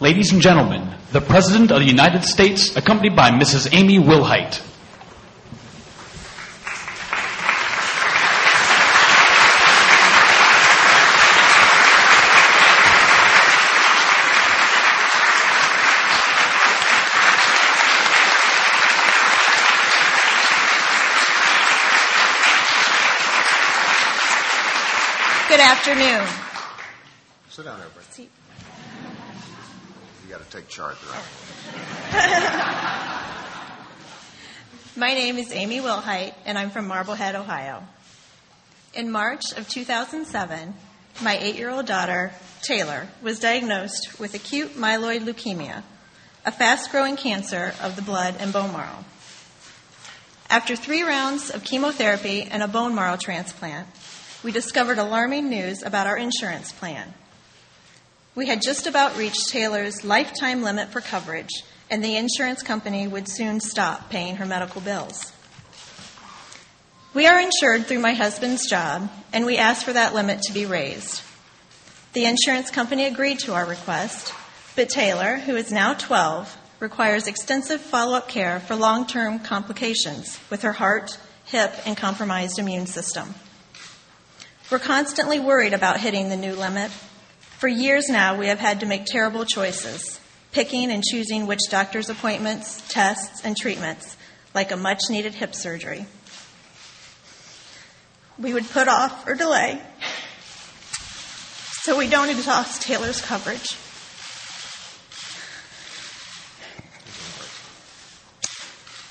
Ladies and gentlemen, the President of the United States, accompanied by Mrs. Amy Wilhite. Good afternoon. Sit down, everybody. You got to take charge, right? My name is Amy Wilhite, and I'm from Marblehead, Ohio. In March of 2007, my 8-year-old daughter, Taylor, was diagnosed with acute myeloid leukemia, a fast-growing cancer of the blood and bone marrow. After 3 rounds of chemotherapy and a bone marrow transplant, we discovered alarming news about our insurance plan. We had just about reached Taylor's lifetime limit for coverage, and the insurance company would soon stop paying her medical bills. We are insured through my husband's job, and we asked for that limit to be raised. The insurance company agreed to our request, but Taylor, who is now 12, requires extensive follow-up care for long-term complications with her heart, hip, and compromised immune system. We're constantly worried about hitting the new limit. For years now, we have had to make terrible choices, picking and choosing which doctor's appointments, tests, and treatments, like a much-needed hip surgery, we would put off or delay so we don't exhaust Taylor's coverage.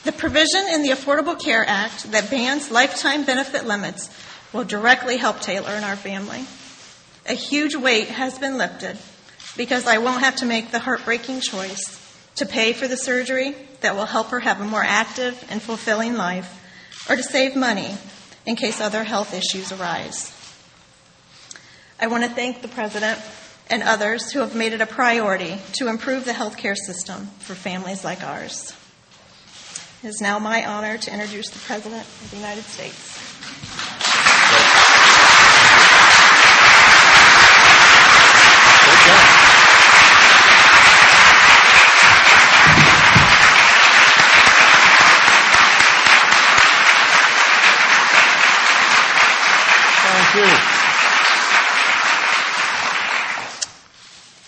The provision in the Affordable Care Act that bans lifetime benefit limits will directly help Taylor and our family. A huge weight has been lifted because I won't have to make the heartbreaking choice to pay for the surgery that will help her have a more active and fulfilling life, or to save money in case other health issues arise. I want to thank the President and others who have made it a priority to improve the healthcare system for families like ours. It is now my honor to introduce the President of the United States.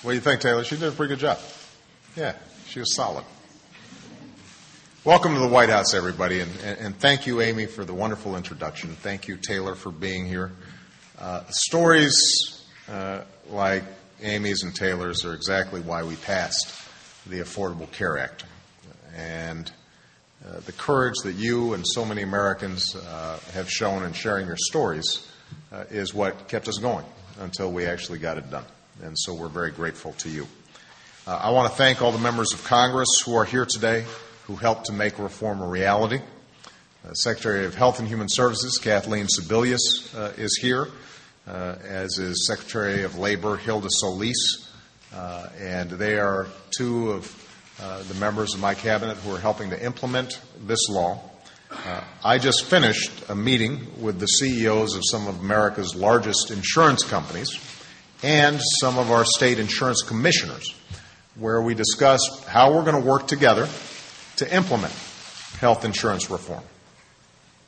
What do you think, Taylor? She did a pretty good job. Yeah, she was solid. Welcome to the White House, everybody, and thank you, Amy, for the wonderful introduction. Thank you, Taylor, for being here. Stories like Amy's and Taylor's are exactly why we passed the Affordable Care Act. And the courage that you and so many Americans have shown in sharing your stories is what kept us going until we actually got it done. And so we're very grateful to you. I want to thank all the members of Congress who are here today, who helped to make reform a reality. Secretary of Health and Human Services, Kathleen Sebelius, is here, as is Secretary of Labor, Hilda Solis, and they are 2 of the members of my cabinet who are helping to implement this law. I just finished a meeting with the CEOs of some of America's largest insurance companies and some of our state insurance commissioners, where we discussed how we're going to work together to implement health insurance reform.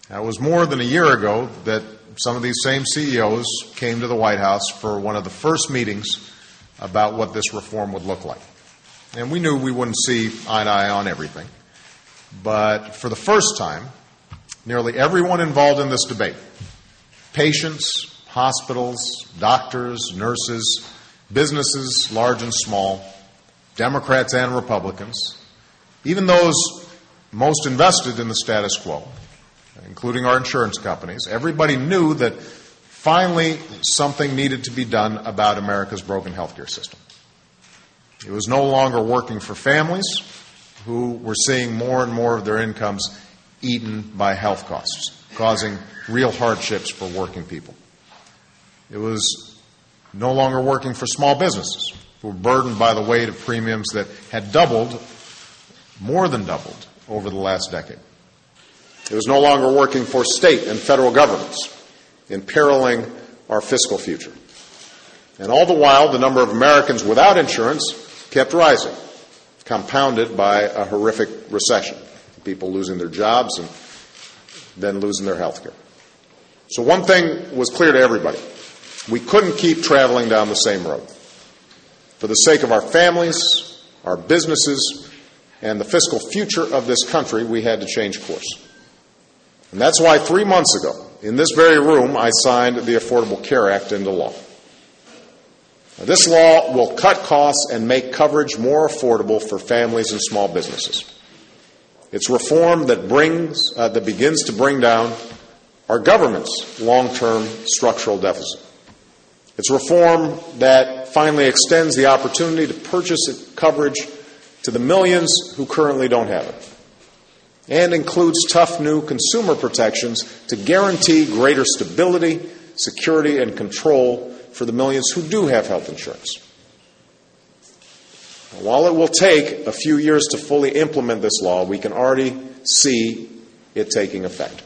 Now, it was more than a year ago that some of these same CEOs came to the White House for one of the first meetings about what this reform would look like. And we knew we wouldn't see eye to eye on everything. But for the first time, nearly everyone involved in this debate, patients, hospitals, doctors, nurses, businesses, large and small, Democrats and Republicans, even those most invested in the status quo, including our insurance companies, everybody knew that finally something needed to be done about America's broken healthcare system. It was no longer working for families who were seeing more and more of their incomes eaten by health costs, causing real hardships for working people. It was no longer working for small businesses who were burdened by the weight of premiums that had doubled, more than doubled, over the last decade. It was no longer working for state and federal governments, imperiling our fiscal future. And all the while, the number of Americans without insurance kept rising, compounded by a horrific recession, people losing their jobs and then losing their health care. So one thing was clear to everybody. We couldn't keep traveling down the same road. For the sake of our families, our businesses, and the fiscal future of this country, we had to change course. And that's why 3 months ago, in this very room, I signed the Affordable Care Act into law. Now, this law will cut costs and make coverage more affordable for families and small businesses. It's reform that begins to bring down our government's long-term structural deficit. It's reform that finally extends the opportunity to purchase coverage to the millions who currently don't have it, and includes tough new consumer protections to guarantee greater stability, security, and control for the millions who do have health insurance. While it will take a few years to fully implement this law, we can already see it taking effect.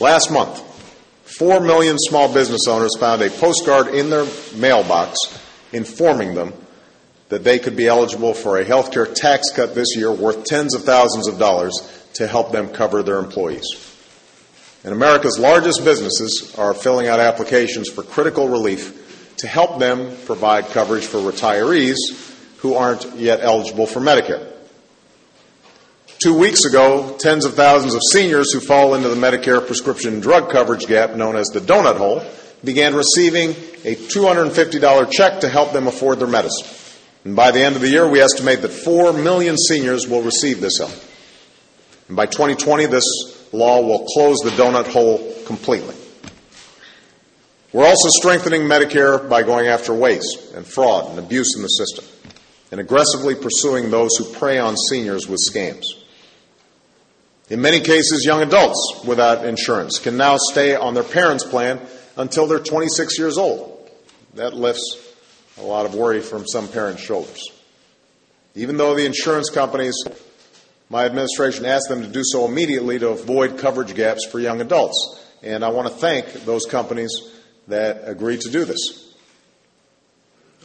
Last month, 4 million small business owners found a postcard in their mailbox informing them that they could be eligible for a health care tax cut this year worth tens of thousands of dollars to help them cover their employees. And America's largest businesses are filling out applications for critical relief to help them provide coverage for retirees who aren't yet eligible for Medicare. 2 weeks ago, tens of thousands of seniors who fall into the Medicare prescription drug coverage gap, known as the donut hole, began receiving a $250 check to help them afford their medicine. And by the end of the year, we estimate that 4 million seniors will receive this help. And by 2020, this law will close the donut hole completely. We're also strengthening Medicare by going after waste and fraud and abuse in the system, and aggressively pursuing those who prey on seniors with scams. In many cases, young adults without insurance can now stay on their parents' plan until they're 26 years old. That lifts a lot of worry from some parents' shoulders. Even though the insurance companies, my administration asked them to do so immediately to avoid coverage gaps for young adults. And I want to thank those companies that agreed to do this.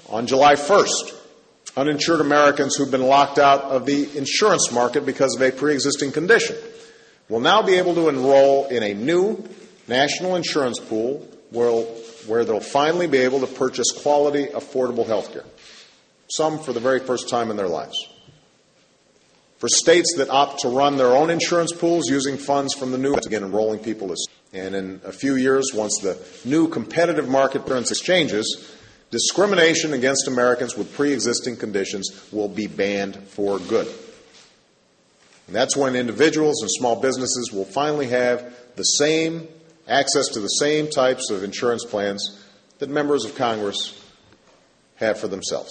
On July 1st, uninsured Americans who've been locked out of the insurance market because of a pre-existing condition will now be able to enroll in a new national insurance pool where they'll finally be able to purchase quality, affordable health care, some for the very first time in their lives. For states that opt to run their own insurance pools using funds from the new, begin enrolling people this. And in a few years, once the new competitive market insurance exchanges, discrimination against Americans with pre-existing conditions will be banned for good. And that's when individuals and small businesses will finally have the same access to the same types of insurance plans that members of Congress have for themselves.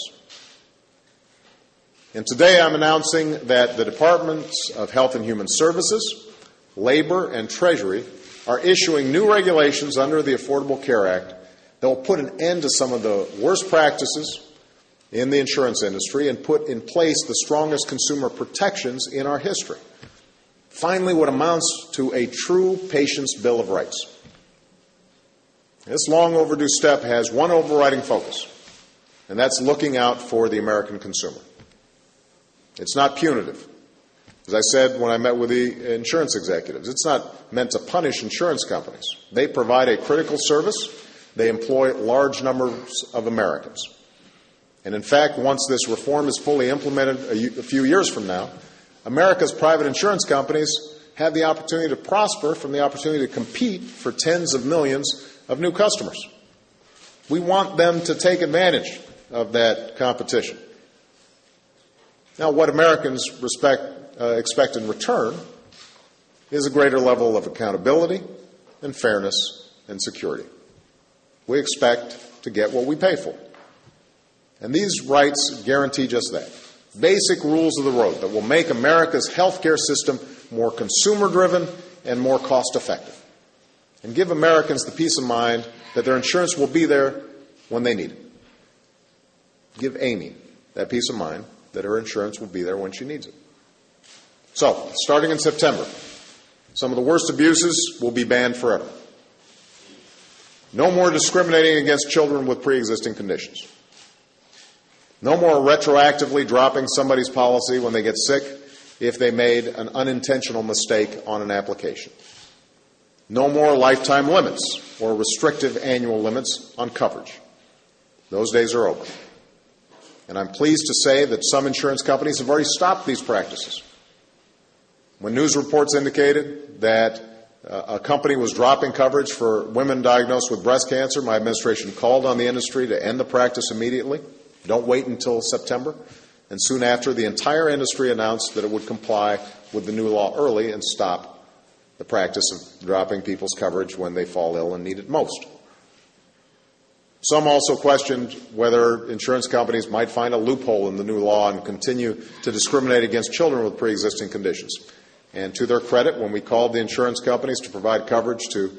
And today I'm announcing that the Departments of Health and Human Services, Labor, and Treasury are issuing new regulations under the Affordable Care Act that will put an end to some of the worst practices in the insurance industry and put in place the strongest consumer protections in our history. Finally, what amounts to a true patient's Bill of Rights. This long overdue step has one overriding focus, and that's looking out for the American consumer. It's not punitive. As I said when I met with the insurance executives, it's not meant to punish insurance companies. They provide a critical service. They employ large numbers of Americans. And in fact, once this reform is fully implemented a few years from now, America's private insurance companies have the opportunity to prosper from the opportunity to compete for tens of millions of new customers. We want them to take advantage of that competition. Now, what Americans expect in return is a greater level of accountability and fairness and security. We expect to get what we pay for. And these rights guarantee just that. Basic rules of the road that will make America's healthcare system more consumer-driven and more cost-effective, and give Americans the peace of mind that their insurance will be there when they need it. Give Amy that peace of mind that her insurance will be there when she needs it. So, starting in September, some of the worst abuses will be banned forever. No more discriminating against children with pre-existing conditions. No more retroactively dropping somebody's policy when they get sick if they made an unintentional mistake on an application. No more lifetime limits or restrictive annual limits on coverage. Those days are over. And I'm pleased to say that some insurance companies have already stopped these practices. When news reports indicated that a company was dropping coverage for women diagnosed with breast cancer, my administration called on the industry to end the practice immediately. Don't wait until September. And soon after, the entire industry announced that it would comply with the new law early and stop the practice of dropping people's coverage when they fall ill and need it most. Some also questioned whether insurance companies might find a loophole in the new law and continue to discriminate against children with pre-existing conditions. And to their credit, when we called the insurance companies to provide coverage to